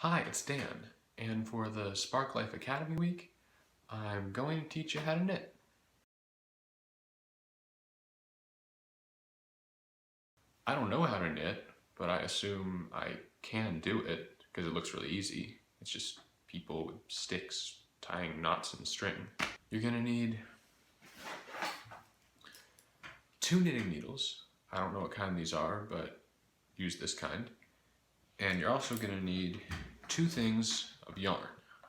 Hi, it's Dan, and for the Spark Life Academy week, I'm going to teach you how to knit. I don't know how to knit, but I assume I can do it because it looks really easy. It's just people with sticks tying knots in string. You're gonna need 2 knitting needles. I don't know what kind these are, but use this kind. And you're also gonna need 2 things of yarn.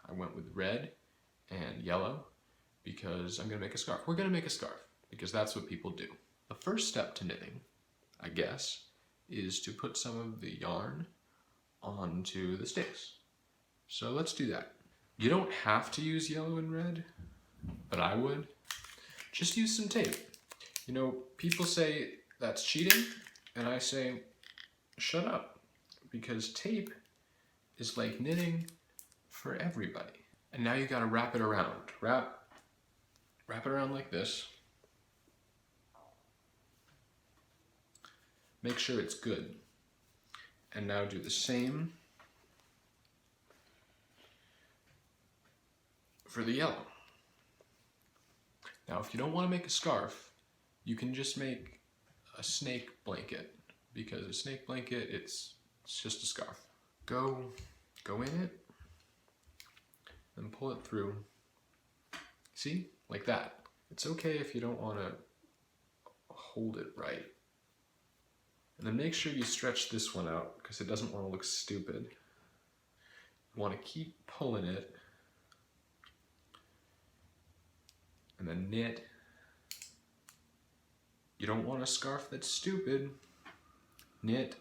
I went with red and yellow because I'm gonna make a scarf. We're gonna make a scarf because that's what people do. The first step to knitting, I guess, is to put some of the yarn onto the sticks. So let's do that. You don't have to use yellow and red, but I would. Just use some tape. You know, people say that's cheating, and I say, shut up, because tape is like knitting for everybody. And now you gotta wrap it around. Wrap it around like this. Make sure it's good. And now do the same for the yellow. Now, if you don't want to make a scarf, you can just make a snake blanket, because a snake blanket, it's just a scarf. Go in it, and pull it through. See? Like that. It's okay if you don't want to hold it right. And then make sure you stretch this one out, because it doesn't want to look stupid. You want to keep pulling it, and then knit. You don't want a scarf that's stupid. Knit.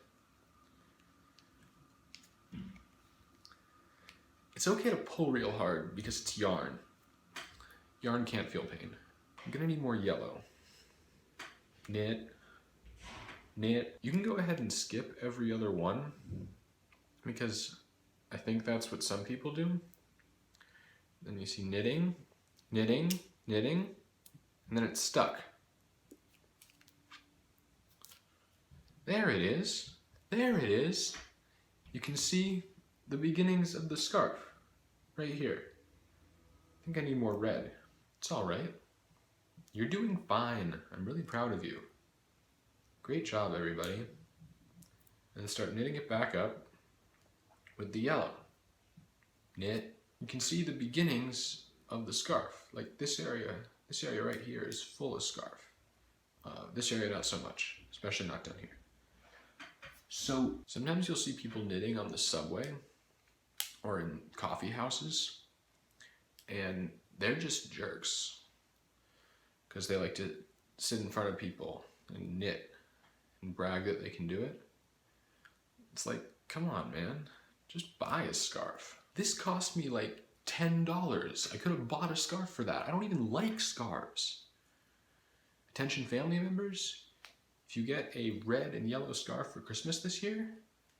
It's okay to pull real hard because it's yarn. Yarn can't feel pain. I'm gonna need more yellow. Knit. Knit. You can go ahead and skip every other one, because I think that's what some people do. Then you see knitting, knitting, knitting, and then it's stuck. There it is. There it is. You can see the beginnings of the scarf right here. I think I need more red. It's all right. You're doing fine. I'm really proud of you. Great job, everybody. And start knitting it back up with the yellow. Knit. You can see the beginnings of the scarf. Like this area right here is full of scarf. This area not so much, especially not down here. So sometimes you'll see people knitting on the subway or in coffee houses, and they're just jerks because they like to sit in front of people and knit and brag that they can do it. It's like, come on, man, just buy a scarf. This cost me like $10. I could have bought a scarf for that. I don't even like scarves. Attention family members, if you get a red and yellow scarf for Christmas this year,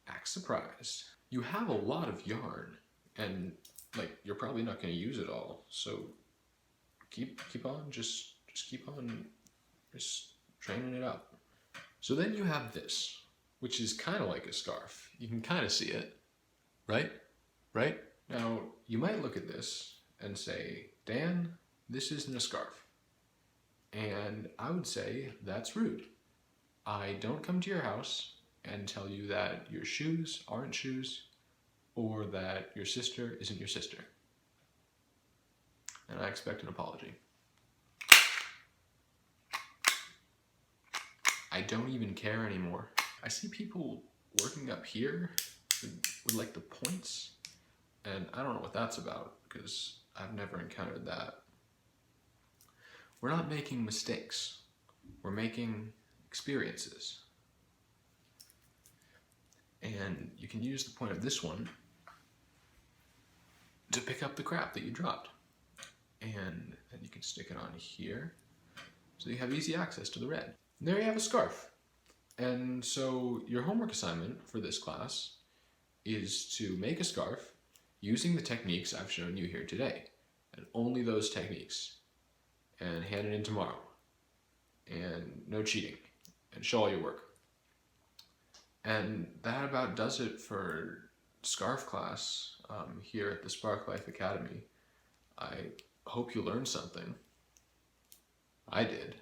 act surprised. You have a lot of yarn, and like you're probably not going to use it all. So keep on, just keep on, just training it up. So then you have this, which is kind of like a scarf. You can kind of see it, right? Right? Now you might look at this and say, Dan, this isn't a scarf. And I would say that's rude. I don't come to your house and tell you that your shoes aren't shoes, or that your sister isn't your sister. And I expect an apology. I don't even care anymore. I see people working up here with like the points, and I don't know what that's about, because I've never encountered that. We're not making mistakes. We're making experiences. And you can use the point of this one to pick up the crap that you dropped. And then you can stick it on here, so you have easy access to the red. And there you have a scarf. And so your homework assignment for this class is to make a scarf using the techniques I've shown you here today, and only those techniques, and hand it in tomorrow. And no cheating, and show all your work. And that about does it for scarf class here at the Spark Life Academy. I hope you learned something. I did.